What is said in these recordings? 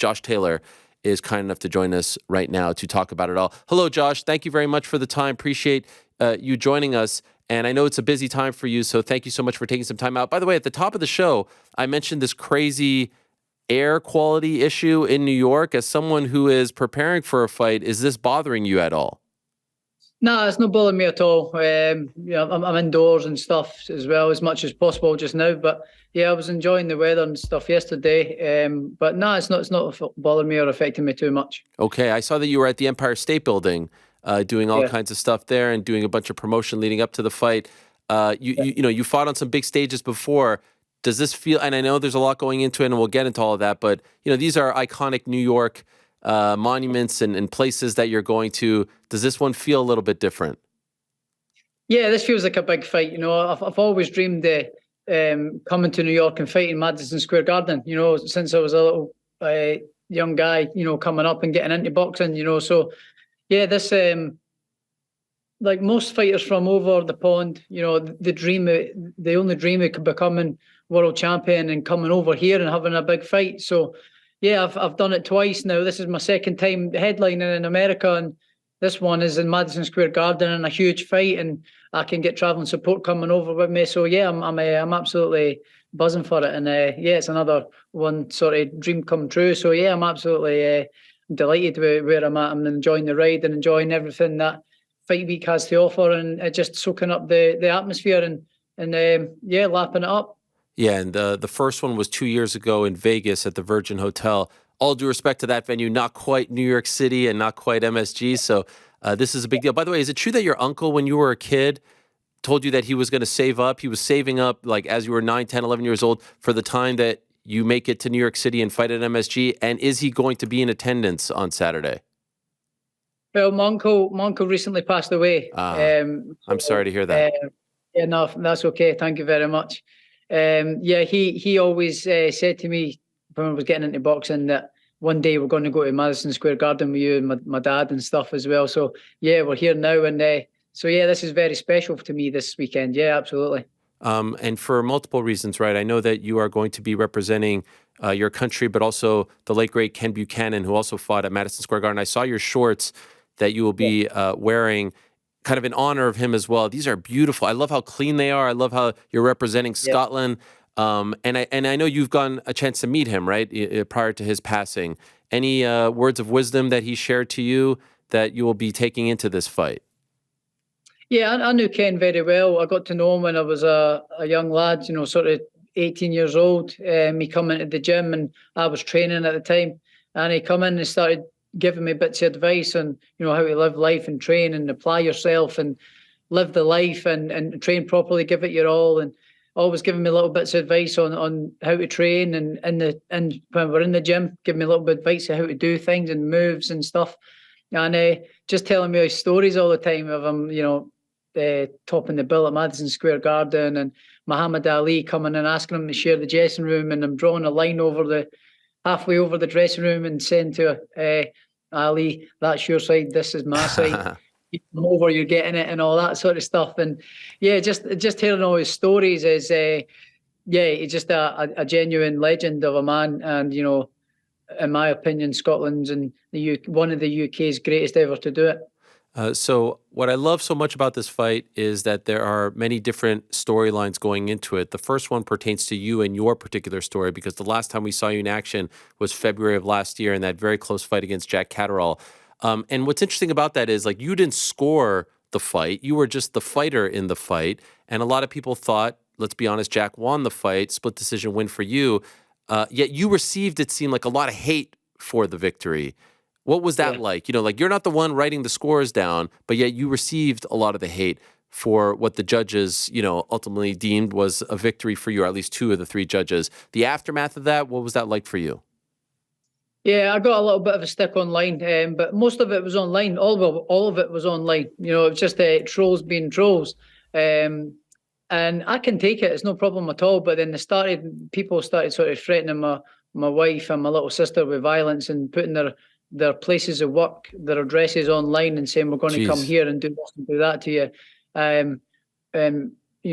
Josh Taylor is kind enough to join us right now to talk about it all. Hello, Josh. Thank you very much for the time. Appreciate you joining us. And I know it's a busy time for you, so thank you so much for taking some time out. By the way, at the top of the show, I mentioned this crazy air quality issue in New York. As someone who is preparing for a fight, is this bothering you at all? No, it's not bothering me at all. I'm indoors and stuff as well as much as possible just now. But yeah, I was enjoying the weather and stuff yesterday. But no, it's not bothering me or affecting me too much. Okay, I saw that you were at the Empire State Building, doing all kinds of stuff there and doing a bunch of promotion leading up to the fight. You fought on some big stages before. Does this feel? And I know there's a lot going into it, and we'll get into all of that. But these are iconic New York monuments and places that you're going to. Does this one feel a little bit different? Yeah, this feels like a big fight. I've always dreamed of coming to New York and fighting Madison Square Garden. Since I was a little young guy. Coming up and getting into boxing. So yeah, this like most fighters from over the pond. The only dream of becoming world champion and coming over here and having a big fight. So yeah, I've done it twice now. This is my second time headlining in America, and this one is in Madison Square Garden and a huge fight, and I can get traveling support coming over with me. So yeah, I'm absolutely buzzing for it, and yeah, it's another one sort of dream come true. So yeah, I'm absolutely delighted with where I'm at. I'm enjoying the ride and enjoying everything that Fight Week has to offer, and just soaking up the atmosphere and yeah, lapping it up. Yeah, and the first one was 2 years ago in Vegas at the Virgin Hotel. All due respect to that venue, not quite New York City and not quite MSG, so this is a big deal. By the way, is it true that your uncle, when you were a kid, told you that he was going to save up? He was saving up, like, as you were 9, 10, 11 years old for the time that you make it to New York City and fight at MSG? And is he going to be in attendance on Saturday? Well, my uncle recently passed away. I'm sorry to hear that. Yeah, no, that's okay. Thank you very much. Yeah, he always said to me when I was getting into boxing that one day we're going to go to Madison Square Garden with you and my dad and stuff as well. So yeah, we're here now, and so yeah, this is very special to me this weekend. Yeah, absolutely. And for multiple reasons, right? I know that you are going to be representing your country, but also the late great Ken Buchanan, who also fought at Madison Square Garden. I saw your shorts that you will be wearing, kind of in honor of him as well. These are beautiful. I love how clean they are. I love how you're representing Scotland. And I know you've gotten a chance to meet him, right, prior to his passing. Any words of wisdom that he shared to you that you will be taking into this fight? Yeah, I knew Ken very well. I got to know him when I was a young lad, sort of 18 years old. He come into the gym, and I was training at the time. And he come in and started giving me bits of advice on, how to live life and train and apply yourself and live the life and train properly, give it your all, and always giving me little bits of advice on how to train and when we're in the gym, giving me a little bit of advice on how to do things and moves and stuff. And just telling me his stories all the time of him, topping the bill at Madison Square Garden, and Muhammad Ali coming and asking him to share the dressing room, and I'm drawing a line halfway over the dressing room and saying to Ali, "That's your side, this is my side. You come over, you're getting it," and all that sort of stuff. And yeah, just hearing all his stories is he's just a genuine legend of a man, and in my opinion, Scotland's and one of the UK's greatest ever to do it. So what I love so much about this fight is that there are many different storylines going into it. The first one pertains to you and your particular story, because the last time we saw you in action was February of last year in that very close fight against Jack Catterall. And what's interesting about that is, like, you didn't score the fight. You were just the fighter in the fight. And a lot of people thought, let's be honest, Jack won the fight, split decision win for you. Yet you received, it seemed like, a lot of hate for the victory. What was that like? You're not the one writing the scores down, but yet you received a lot of the hate for what the judges, ultimately deemed was a victory for you, or at least 2 of the 3 judges. The aftermath of that, what was that like for you? Yeah, I got a little bit of a stick online, but most of it was online. All of it was online. It was just trolls being trolls. And I can take it. It's no problem at all. But then people started sort of threatening my wife and my little sister with violence, and putting their places of work, their addresses online, and saying, "We're going to come here and do this and do that to you."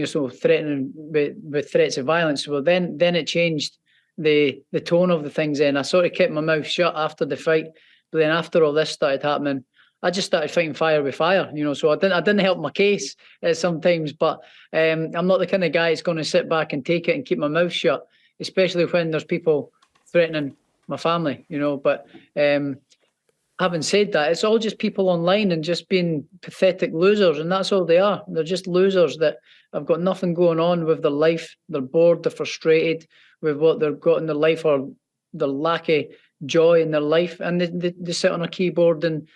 So threatening with threats of violence. Well, then it changed the tone of the things. Then I sort of kept my mouth shut after the fight, but then after all this started happening, I just started fighting fire with fire, So I didn't help my case sometimes, but I'm not the kind of guy that's going to sit back and take it and keep my mouth shut, especially when there's people threatening my family, But having said that, it's all just people online and just being pathetic losers, and that's all they are. They're just losers that have got nothing going on with their life. They're bored, they're frustrated with what they've got in their life or the lack of joy in their life, and they sit on a keyboard and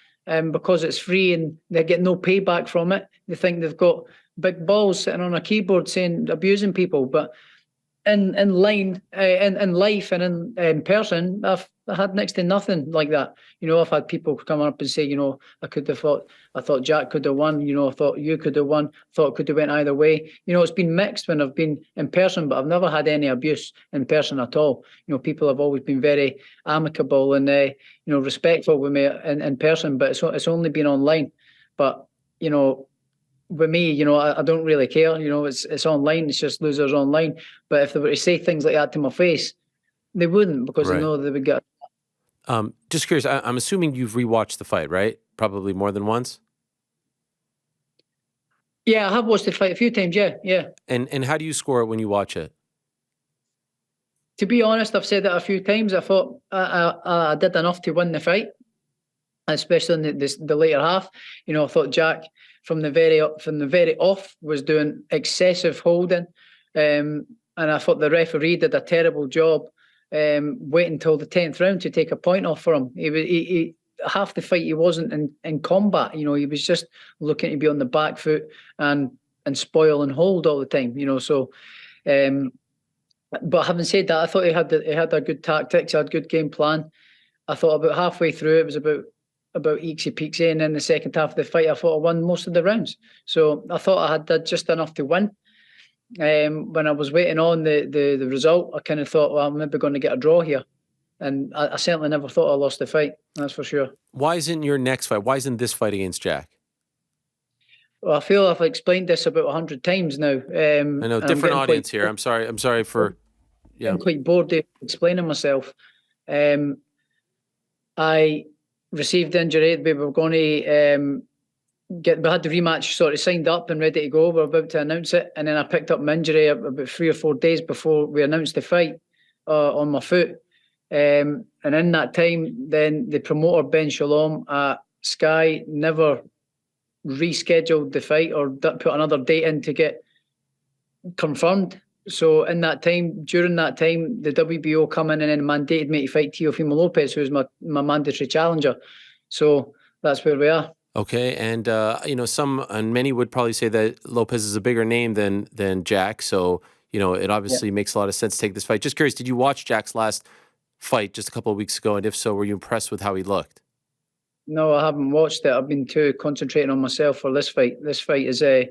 because it's free and they get no payback from it, they think they've got big balls sitting on a keyboard saying abusing people. But in line, in life and in person, I've had next to nothing like that. I've had people come up and say, I thought Jack could have won. I thought you could have won. Thought it could have went either way. It's been mixed when I've been in person, but I've never had any abuse in person at all. People have always been very amicable and respectful with me in person, but it's only been online. But with me, I don't really care. It's online. It's just losers online. But if they were to say things like that to my face, they wouldn't, because Right. they know they would get. Just curious, I'm assuming you've rewatched the fight, right? Probably more than once. Yeah, I have watched the fight a few times. Yeah. And how do you score it when you watch it? To be honest, I've said that a few times. I thought I did enough to win the fight, especially in the later half. I thought Jack from the very off was doing excessive holding, and I thought the referee did a terrible job waiting until the 10th round to take a point off for him. He half the fight he wasn't in combat. He was just looking to be on the back foot and spoil and hold all the time. So. But having said that, I thought he had a good tactics, had good game plan. I thought about halfway through it was about eeksy peeksy, and then the second half of the fight, I thought I won most of the rounds. So I thought I had just enough to win. When I was waiting on the result, I kind of thought, well, I'm maybe going to get a draw here, and I certainly never thought I lost the fight. That's for sure. Why isn't your next fight? Why isn't this fight against Jack? Well, I feel I've explained this about 100 times now. I know, different audience here. I'm sorry for. Yeah. I'm quite bored of explaining myself. I received the injury. We were going to we had the rematch sort of signed up and ready to go. We were about to announce it, and then I picked up my injury about 3 or 4 days before we announced the fight on my foot. And in that time, then the promoter Ben Shalom at Sky never rescheduled the fight or put another date in to get confirmed. So during that time, the WBO come in and then mandated me to fight Teofimo Lopez, who's my mandatory challenger. So that's where we are. Okay, and many would probably say that Lopez is a bigger name than Jack. So it obviously makes a lot of sense to take this fight. Just curious, did you watch Jack's last fight just a couple of weeks ago? And if so, were you impressed with how he looked? No, I haven't watched it. I've been too concentrating on myself for this fight. This fight is a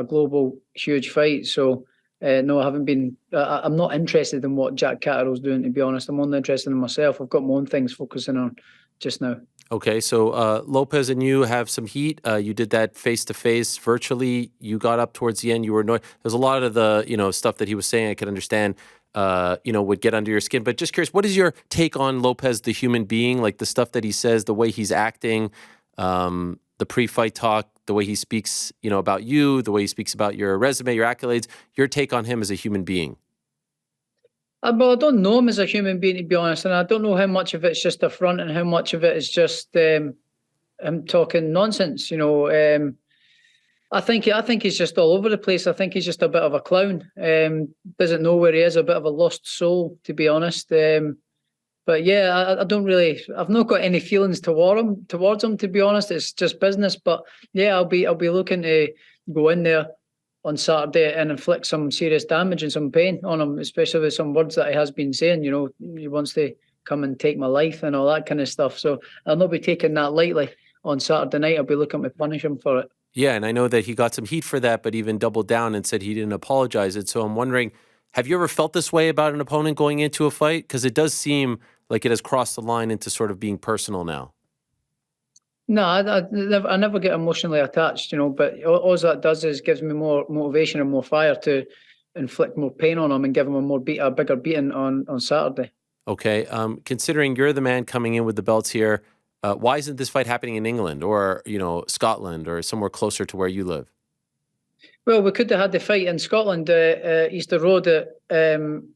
global, huge fight. So. No, I haven't been. I'm not interested in what Jack Catterall's doing, to be honest. I'm only interested in myself. I've got my own things focusing on just now. Okay, so Lopez and you have some heat. You did that face-to-face virtually. You got up towards the end. You were annoyed. There's a lot of the stuff that he was saying I could understand would get under your skin. But just curious, what is your take on Lopez, the human being? Like the stuff that he says, the way he's acting, the pre-fight talk, the way he speaks, about you, the way he speaks about your resume, your accolades, your take on him as a human being. Well, I don't know him as a human being, to be honest, and I don't know how much of it's just a front and how much of it is just him talking nonsense. I think he's just all over the place. I think he's just a bit of a clown. Doesn't know where he is, a bit of a lost soul, to be honest. But yeah, I don't really. I've not got any feelings towards him. To be honest, it's just business. But yeah, I'll be looking to go in there on Saturday and inflict some serious damage and some pain on him, especially with some words that he has been saying. He wants to come and take my life and all that kind of stuff. So I'll not be taking that lightly on Saturday night. I'll be looking to punish him for it. Yeah, and I know that he got some heat for that, but even doubled down and said he didn't apologize. So I'm wondering, have you ever felt this way about an opponent going into a fight? Because it does seem like it has crossed the line into sort of being personal now. No, I never get emotionally attached, but all that does is gives me more motivation and more fire to inflict more pain on him and give him a bigger beating on Saturday. Okay. Considering you're the man coming in with the belts here, why isn't this fight happening in England or, Scotland or somewhere closer to where you live? Well, we could have had the fight in Scotland, Easter Road in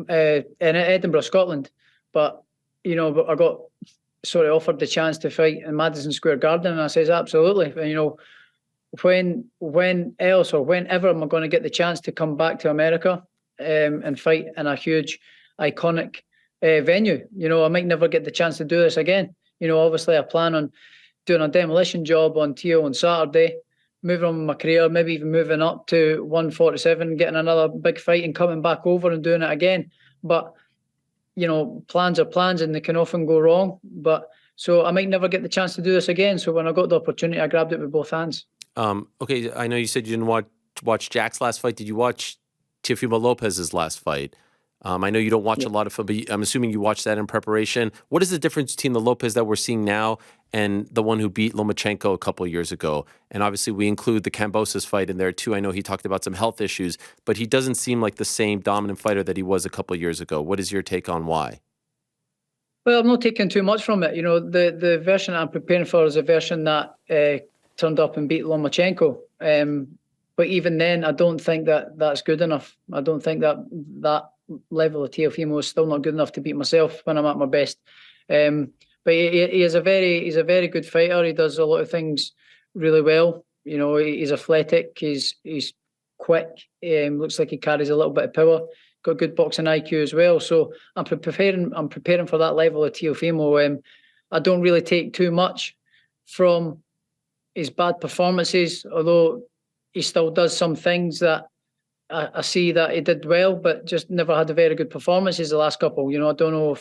Edinburgh, Scotland, but I got sort of offered the chance to fight in Madison Square Garden, and I says absolutely. When else or whenever am I going to get the chance to come back to America and fight in a huge, iconic venue? I might never get the chance to do this again. Obviously I plan on doing a demolition job on Teo on Saturday, moving on with my career, maybe even moving up to 147, getting another big fight and coming back over and doing it again. But, plans are plans and they can often go wrong. So I might never get the chance to do this again. So when I got the opportunity, I grabbed it with both hands. Okay, I know you said you didn't watch Jack's last fight. Did you watch Teofimo Lopez's last fight? I know you don't watch a lot of film, but I'm assuming you watched that in preparation. What is the difference between the Lopez that we're seeing now and the one who beat Lomachenko a couple of years ago? And obviously we include the Kambosos fight in there too. I know he talked about some health issues, but he doesn't seem like the same dominant fighter that he was a couple of years ago. What is your take on why? Well, I'm not taking too much from it. The version I'm preparing for is a version that turned up and beat Lomachenko. But even then, I don't think that's good enough. I don't think that level of Teofimo is still not good enough to beat myself when I'm at my best. But he's a very good fighter. He does a lot of things really well. He's athletic. He's quick. Looks like he carries a little bit of power. Got good boxing IQ as well. So I'm preparing for that level of Teofimo. I don't really take too much from his bad performances, although he still does some things that I see that he did well, but just never had a very good performances the last couple. I don't know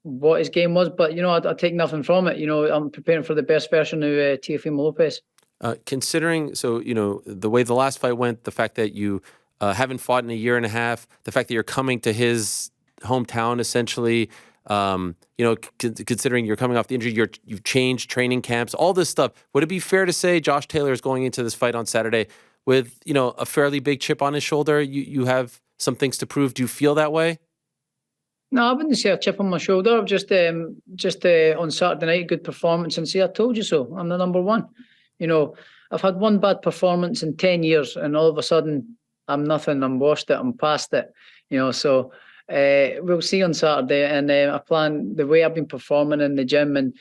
what his game was, but I take nothing from it. I'm preparing for the best version of Teofimo Lopez. Considering, the way the last fight went, the fact that you haven't fought in a year and a half, the fact that you're coming to his hometown essentially, considering you're coming off the injury, you've changed training camps, all this stuff. Would it be fair to say Josh Taylor is going into this fight on Saturday with, a fairly big chip on his shoulder? You have some things to prove. Do you feel that way? No, I wouldn't say a chip on my shoulder. I've just on Saturday night, good performance, and say I told you so. I'm the number one. I've had one bad performance in 10 years, and all of a sudden I'm nothing. I'm washed it. I'm past it. So we'll see on Saturday. And I plan the way I've been performing in the gym and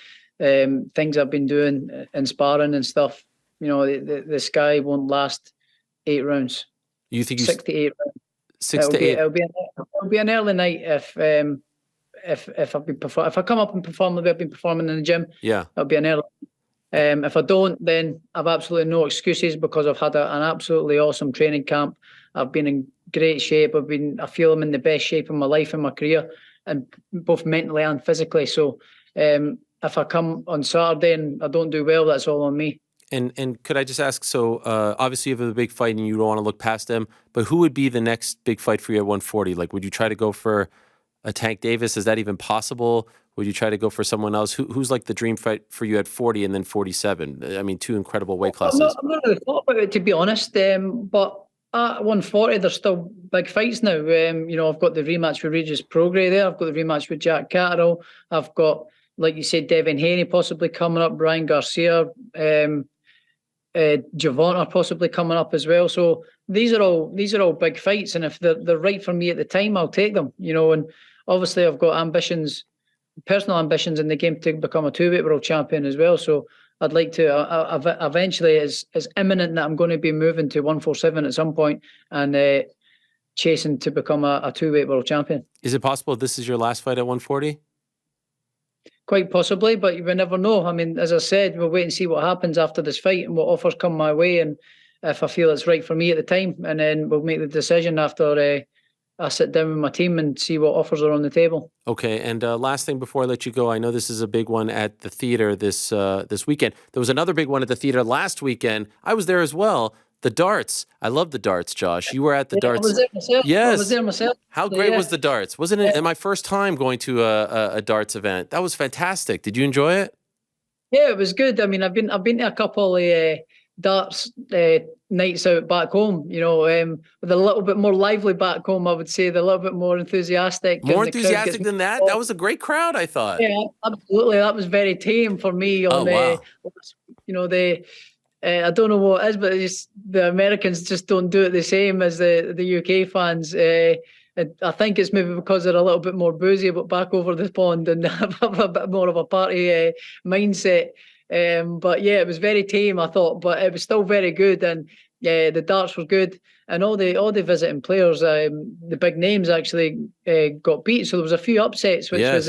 things I've been doing in sparring and stuff. The sky won't last 8 rounds. You think 6 to 8 rounds. 6 to 8? It'll be an early night if I come up and perform the way I've been performing in the gym. Yeah, it'll be an early. If I don't, then I've absolutely no excuses because I've had an absolutely awesome training camp. I've been in great shape. I feel I'm in the best shape of my life and my career, and both mentally and physically. So if I come on Saturday and I don't do well, that's all on me. And could I just ask, so obviously you have a big fight and you don't want to look past him, but who would be the next big fight for you at 140? Like, would you try to go for a Tank Davis? Is that even possible? Would you try to go for someone else? Who's like the dream fight for you at 40 and then 47? I mean, 2 incredible weight classes. I'm not really thought about it, to be honest, but at 140, there's still big fights now. I've got the rematch with Regis Prograis there. I've got the rematch with Jack Catterall. I've got, like you said, Devin Haney possibly coming up, Brian Garcia, Javonta possibly coming up as well. So these are all big fights, and if they're right for me at the time, I'll take them. And obviously I've got personal ambitions in the game to become a 2-weight world champion as well. So I'd like to eventually, it's imminent that I'm going to be moving to 147 at some point and chasing to become a 2-weight world champion. Is it possible this is your last fight at 140? Quite possibly, but you never know. I mean, as I said, we'll wait and see what happens after this fight and what offers come my way, and if I feel it's right for me at the time, and then we'll make the decision after I sit down with my team and see what offers are on the table. Okay, and last thing before I let you go, I know this is a big one at the theater this weekend. There was another big one at the theater last weekend. I was there as well. The darts. I love the darts, Josh. You were at the darts. I was there myself. Yes. I was there myself. How great was the darts? Wasn't it my first time going to a darts event? That was fantastic. Did you enjoy it? Yeah, it was good. I mean, I've been to a couple of darts nights out back home. With a little bit more lively back home, I would say. They're a little bit more enthusiastic. More and the crowd gets enthusiastic than that? That was a great crowd, I thought. Yeah, absolutely. That was very tame for me. Oh, wow. I don't know what it is, but the Americans just don't do it the same as the UK fans. I think it's maybe because they're a little bit more boozy, but back over the pond and have a bit more of a party mindset. But yeah, it was very tame, I thought, but it was still very good, and yeah, the darts were good, and all the visiting players, the big names actually got beat. So there was a few upsets, which was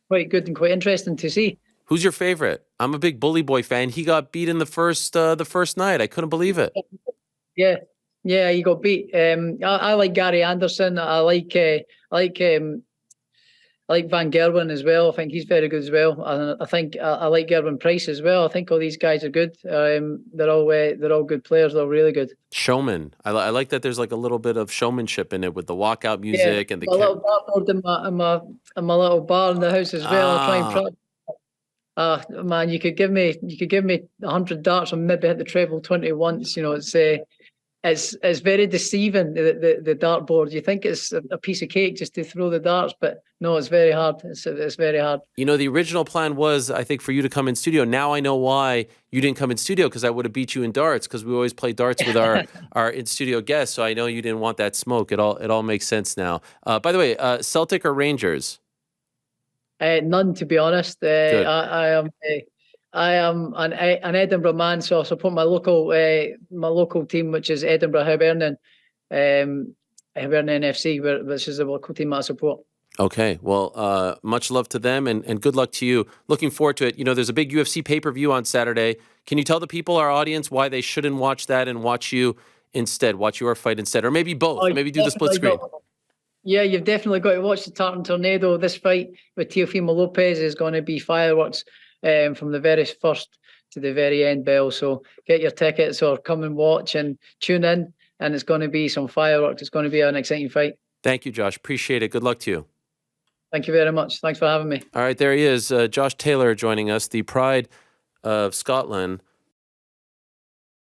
quite good and quite interesting to see. Who's your favorite? I'm a big Bully Boy fan. He got beat in the first night. I couldn't believe it. Yeah, he got beat. I like Gary Anderson. I like Van Gerwen as well. I think he's very good as well. I think I like Gerwin Price as well. I think all these guys are good. They're all good players. They're really good. Showman. I like that. There's like a little bit of showmanship in it with the walkout music and the little dartboard in my little bar in the house as well. I try and practice. Man, you could give me 100 darts and maybe hit the treble 20 once. It's very deceiving, the dartboard. You think it's a piece of cake just to throw the darts, but no, it's very hard. It's very hard. The original plan was, I think, for you to come in studio. Now I know why you didn't come in studio, because I would have beat you in darts, because we always play darts with our in studio guests. So I know you didn't want that smoke. It all makes sense now. By the way, Celtic or Rangers? None, to be honest. I am an Edinburgh man, so I support my local team, which is Edinburgh Hibernian FC, which is the local team that I support. Okay, well, much love to them, and good luck to you. Looking forward to it. There's a big UFC pay-per-view on Saturday. Can you tell the people, our audience, why they shouldn't watch that and watch you instead, watch your fight instead, or maybe both, maybe do the split screen? Yeah, you've definitely got to watch the Tartan Tornado. This fight with Teofimo Lopez is going to be fireworks from the very first to the very end bell. So get your tickets or come and watch and tune in, and it's going to be some fireworks. It's going to be an exciting fight. Thank you, Josh. Appreciate it. Good luck to you. Thank you very much. Thanks for having me. All right, there he is, Josh Taylor joining us, the pride of Scotland.